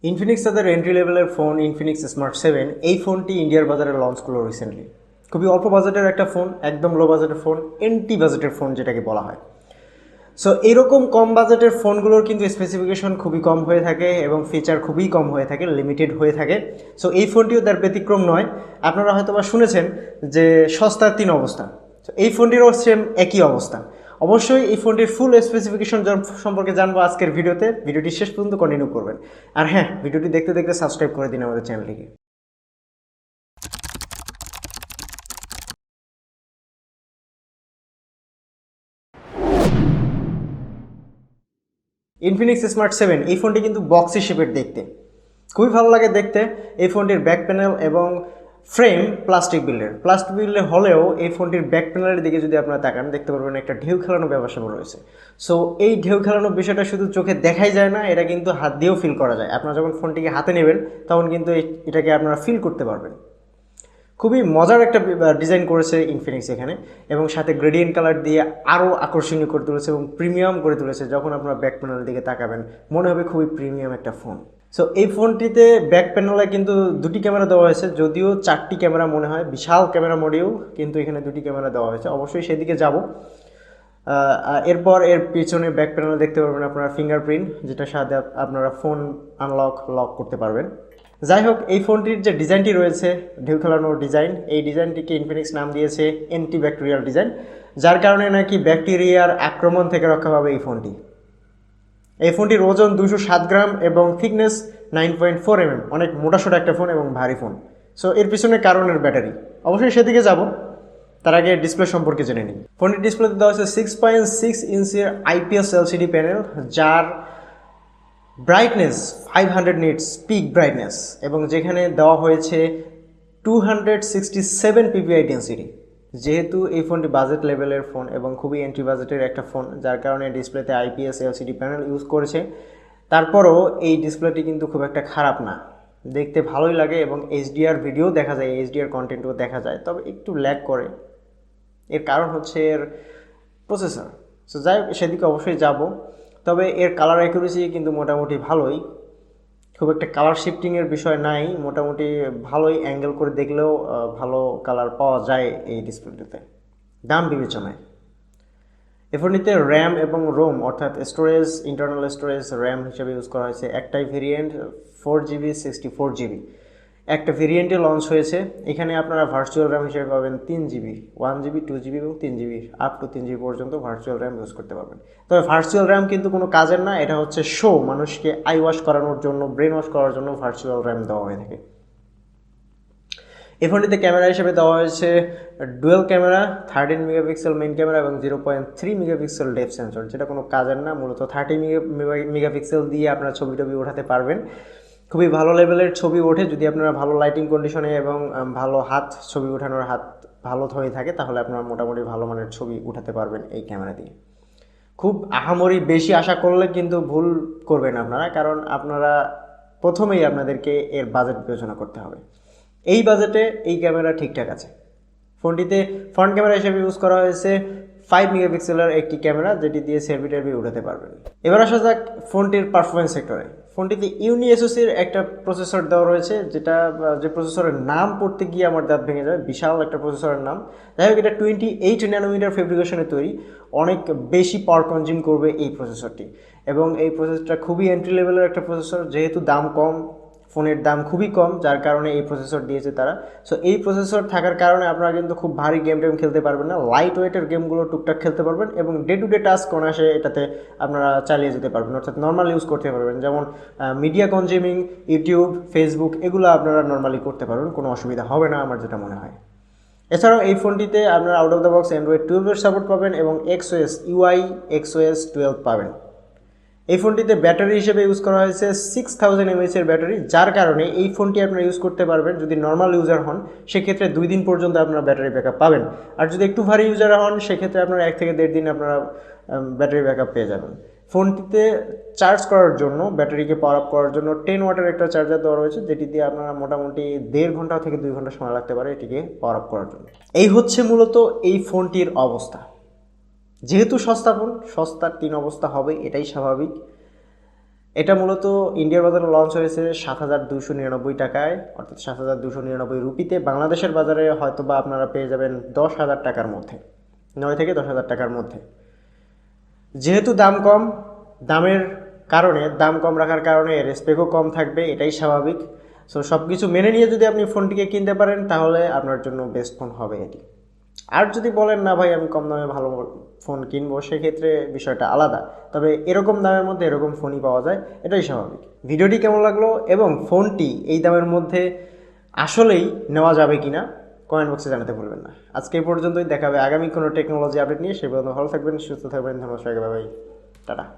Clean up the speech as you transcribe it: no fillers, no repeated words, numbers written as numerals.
Infinix তাদের entry লেভেলের phone Infinix smart 7 এই ফোনটি ইন্ডিয়ার বাজারে লঞ্চ করলো রিসেন্টলি। খুবই অল্প বাজেটের একটা ফোন, একদম লো বাজেটের ফোন, এন্টি বাজেটের ফোন যেটাকে বলা হয়। সো এরকম কম বাজেটের ফোনগুলোর কিন্তু স্পেসিফিকেশন খুবই কম হয়ে থাকে এবং ফিচার খুবই কম হয়ে থাকে, লিমিটেড হয়ে থাকে। সো এই ফোনটিও তার ব্যতিক্রম নয়। আপনারা হয়তো বা শুনেছেন যে সস্তার 3 অবস্থা। তো এই ফোনটিরও সেম একই অবস্থা। অবশ্যই এই ফোনটির ফুল স্পেসিফিকেশন সম্পর্কে জানবো আজকের ভিডিওতে। ভিডিওটি শেষ পর্যন্ত কন্টিনিউ করবেন। আর হ্যাঁ, ভিডিওটি দেখতে দেখতে সাবস্ক্রাইব করে দিন আমাদের চ্যানেলটিকে। ইনফিনিক্স স্মার্ট 7 এই ফোনটি কিন্তু বক্সি শেপের দেখতে, খুবই ভালো লাগে দেখতে। এই ফোনটির ব্যাক প্যানেল এবং ফ্রেম প্লাস্টিক বিল্ডের হলেও এই ফোনটির ব্যাক প্যানেলের দিকে যদি আপনারা তাকান দেখতে পারবেন একটা ঢেউ খেলানো ব্যবসা রয়েছে। সো এই ঢেউ খেলানোর বিষয়টা শুধু চোখে দেখাই যায় না, এটা কিন্তু হাত দিয়েও ফিল করা যায়। আপনারা যখন ফোনটিকে হাতে নেবেন তখন কিন্তু এটাকে আপনারা ফিল করতে পারবেন। খুবই মজার একটা ডিজাইন করেছে ইনফিনিক্স এখানে, এবং সাথে গ্রেডিয়েন্ট কালার দিয়ে আরও আকর্ষণীয় করে তুলেছে এবং প্রিমিয়াম করে তুলেছে। যখন আপনারা ব্যাক প্যানেলের দিকে তাকাবেন মনে হবে খুবই প্রিমিয়াম একটা ফোন। সো এই ফোনটিতে ব্যাক প্যানেলে কিন্তু 2টি ক্যামেরা দেওয়া হয়েছে, যদিও 4টি ক্যামেরা মনে হয়, বিশাল ক্যামেরা মডিউল, কিন্তু এখানে 2টি ক্যামেরা দেওয়া হয়েছে। অবশ্যই সেদিকে যাব। এরপর এর পিছনে ব্যাক প্যানেলে দেখতে পারবেন আপনারা ফিঙ্গারপ্রিন্ট, যেটার সাথে আপনারা ফোন লক করতে পারবেন। যাই হোক, এই ফোনটির যে ডিজাইনটি রয়েছে, ঢেউ খেলানোর ডিজাইন, এই ডিজাইনটিকে ইনফিনিক্স নাম দিয়েছে অ্যান্টি ব্যাকটেরিয়াল ডিজাইন, যার কারণে নাকি ব্যাকটেরিয়ার আক্রমণ থেকে রক্ষা পাবে এই ফোনটি। এই ফোনটির ওজন 207 গ্রাম এবং থিকনেস 9.4 mm, অনেক মোটাসোটা একটা ফোন এবং ভারী ফোন। সো এর পিছনে কারণের ব্যাটারি, অবশ্যই সেদিকে যাব। তার আগে ডিসপ্লে সম্পর্কে জেনে নিই। ফোনটির ডিসপ্লেতে দেওয়া হয়েছে 6.6 ইঞ্চের IPS LCD প্যানেল, যার ব্রাইটনেস 500 নিটস পিক ব্রাইটনেস, এবং যেখানে দেওয়া হয়েছে 267 PPI ডেন্সিটি। যেহেতু এই ফোনটি বাজেট লেভেলের ফোন এবং খুবই এন্ট্রি বাজেটের একটা ফোন, যার কারণে ডিসপ্লেতে IPS LCD প্যানেল ইউজ করেছে। তারপরও এই ডিসপ্লেটি কিন্তু খুব একটা খারাপ না, দেখতে ভালোই লাগে এবং HDR ভিডিও দেখা যায়, HDR কন্টেন্টও দেখা যায়, তবে একটু ল্যাগ করে। এর কারণ হচ্ছে এর প্রসেসর। সো যাই হোক, সেদিকে অবশ্যই যাব। তবে এর কালার অ্যাকুরেসি কিন্তু মোটামুটি ভালোই, খুব একটা কালার শিফটিংয়ের বিষয় নাই, মোটামুটি ভালোই, অ্যাঙ্গেল করে দেখলেও ভালো কালার পাওয়া যায় এই ডিসপ্লেটিতে দাম বিবেচনায়। এই ফোনটিতে র্যাম এবং রোম অর্থাৎ স্টোরেজ, ইন্টারনাল স্টোরেজ র্যাম হিসেবে ইউজ করা হয়েছে একটাই ভেরিয়েন্ট 4GB 64GB। একটা ভেরিয়েন্টে লঞ্চ হয়েছে। এখানে আপনারা ভার্চুয়াল র্যাম হিসেবে পাবেন 3GB, 1GB, 2GB এবং 3GB, আপ টু 3GB পর্যন্ত ভার্চুয়াল র্যাম ইউজ করতে পারবেন। তবে ভার্চুয়াল র্যাম কিন্তু কোনো কাজের না, এটা হচ্ছে শো, মানুষকে আই ওয়াশ করানোর জন্য, ব্রেন ওয়াশ করার জন্য ভার্চুয়াল র্যাম দেওয়া হয়ে থাকে। এই ফোনটিতে ক্যামেরা হিসেবে দেওয়া হয়েছে dual camera, 13 megapixel main camera এবং 0.3 মেগাপিক্সেল ডেপথ সেন্সর, যেটা কোনো কাজের না। মূলত 30 মেগাপিক্সেল দিয়ে আপনারা ছবি টবি ওঠাতে পারবেন। খুবই ভালো লেভেলের ছবি ওঠে যদি আপনারা ভালো লাইটিং কন্ডিশনে এবং ভালো ছবি ওঠানোর হাত ভালো হয়ে থাকে, তাহলে আপনারা মোটামুটি ভালো মানের ছবি উঠাতে পারবেন এই ক্যামেরা দিয়ে। খুব আহামরি বেশি আশা করলে কিন্তু ভুল করবেন আপনারা, কারণ আপনারা প্রথমেই আপনাদেরকে এর বাজেট বিবেচনা করতে হবে। এই বাজেটে এই ক্যামেরা ঠিকঠাক আছে। ফোনটিতে ফ্রন্ট ক্যামেরা হিসেবে ইউজ করা হয়েছে 5 মেগাপিক্সেলের একটি ক্যামেরা, যেটি দিয়ে সেলফি টেলফি উঠাতে পারবেন। এবার আসা যাক ফোনটির পারফরমেন্স সেক্টরে। ফোনটিতে ইউনিএসওসির একটা প্রসেসর দেওয়া রয়েছে, যে প্রসেসরের নাম পড়তে গিয়ে আমার দাঁত ভেঙে যাবে, বিশাল একটা প্রসেসরের নাম। যাই হোক, এটা 28 ন্যানোমিটার ফেব্রিকেশনে তৈরি, অনেক বেশি পাওয়ার কনজিউম করবে এই প্রসেসরটি, এবং এই প্রসেসরটা খুবই এন্ট্রি লেভেলের একটা প্রসেসর। যেহেতু দাম কম, ফোনের দাম খুবই কম, যার কারণে এই প্রসেসর দিয়েছে তারা। সো এই প্রসেসর থাকার কারণে আপনারা কিন্তু খুব ভারী গেম খেলতে পারবেন না, লাইট ওয়েটের গেমগুলো টুকটাক খেলতে পারবেন এবং ডে টু ডে টাস্ক অনায়াসে এটাতে আপনারা চালিয়ে যেতে পারবেন, অর্থাৎ নর্মাল ইউজ করতে পারবেন। যেমন মিডিয়া কনজিউমিং, ইউটিউব, ফেসবুক, এগুলো আপনারা নর্মালি করতে পারবেন, কোনো অসুবিধা হবে না আমার যেটা মনে হয়। এছাড়াও এই ফোনটিতে আপনারা out of the box Android 12 support পাবেন এবং XOS 12 পাবেন। এই ফোনটিতে ব্যাটারি হিসেবে ইউজ করা হয়েছে 6000 mAh এর ব্যাটারি, যার কারণে এই ফোনটি আপনারা ইউজ করতে পারবেন। যদি নর্মাল ইউজার হন সেক্ষেত্রে 2 দিন পর্যন্ত আপনারা ব্যাটারি ব্যাকআপ পাবেন, আর যদি একটু ভারী ইউজার হন সেক্ষেত্রে আপনারা 1 থেকে 1.5 দিন আপনারা ব্যাটারি ব্যাকআপ পেয়ে যাবেন। ফোনটিতে চার্জ করার জন্য, ব্যাটারিকে পাওয়ার আপ করার জন্য 10 ওয়াটের একটা চার্জার দেওয়া রয়েছে, যেটি দিয়ে আপনারা মোটামুটি 1.5 ঘন্টা থেকে 2 ঘন্টা সময় লাগতে পারে এটিকে পাওয়ার আপ করার জন্য। এই হচ্ছে মূলত এই ফোনটির অবস্থা। যেহেতু সস্তা ফোন, সস্তার 3 অবস্থা হবে, এটাই স্বাভাবিক। এটা মূলত ইন্ডিয়ার বাজারে লঞ্চ হয়েছে 7,299 টাকায়, অর্থাৎ 7,299 রুপিতে। বাংলাদেশের বাজারে হয়তো বা আপনারা পেয়ে যাবেন 10,000 টাকার মধ্যে, 9 থেকে 10,000 টাকার মধ্যে। যেহেতু দাম কম, দাম কম রাখার কারণে এর স্পেকও কম থাকবে, এটাই স্বাভাবিক। সো সব কিছু মেনে নিয়ে যদি আপনি ফোনটিকে কিনতে পারেন তাহলে আপনার জন্য বেস্ট ফোন হবে এটি। আর যদি বলেন না ভাই আমি কম দামে ভালো ফোন কিনবো, সেক্ষেত্রে বিষয়টা আলাদা। তবে এরকম দামের মধ্যে এরকম ফোনই পাওয়া যায়, এটাই স্বাভাবিক। ভিডিওটি কেমন লাগলো এবং ফোনটি এই দামের মধ্যে আসলেই নেওয়া যাবে কিনা কমেন্ট বক্সে জানাতে ভুলবেন না। আজকে এই পর্যন্তই, দেখা হবে আগামী কোনো টেকনোলজি আপডেট নিয়ে। সেই পর্যন্ত ভালো থাকবেন, সুস্থ থাকবেন, ধন্যবাদ সবাইকে, বাই বাই, টাটা।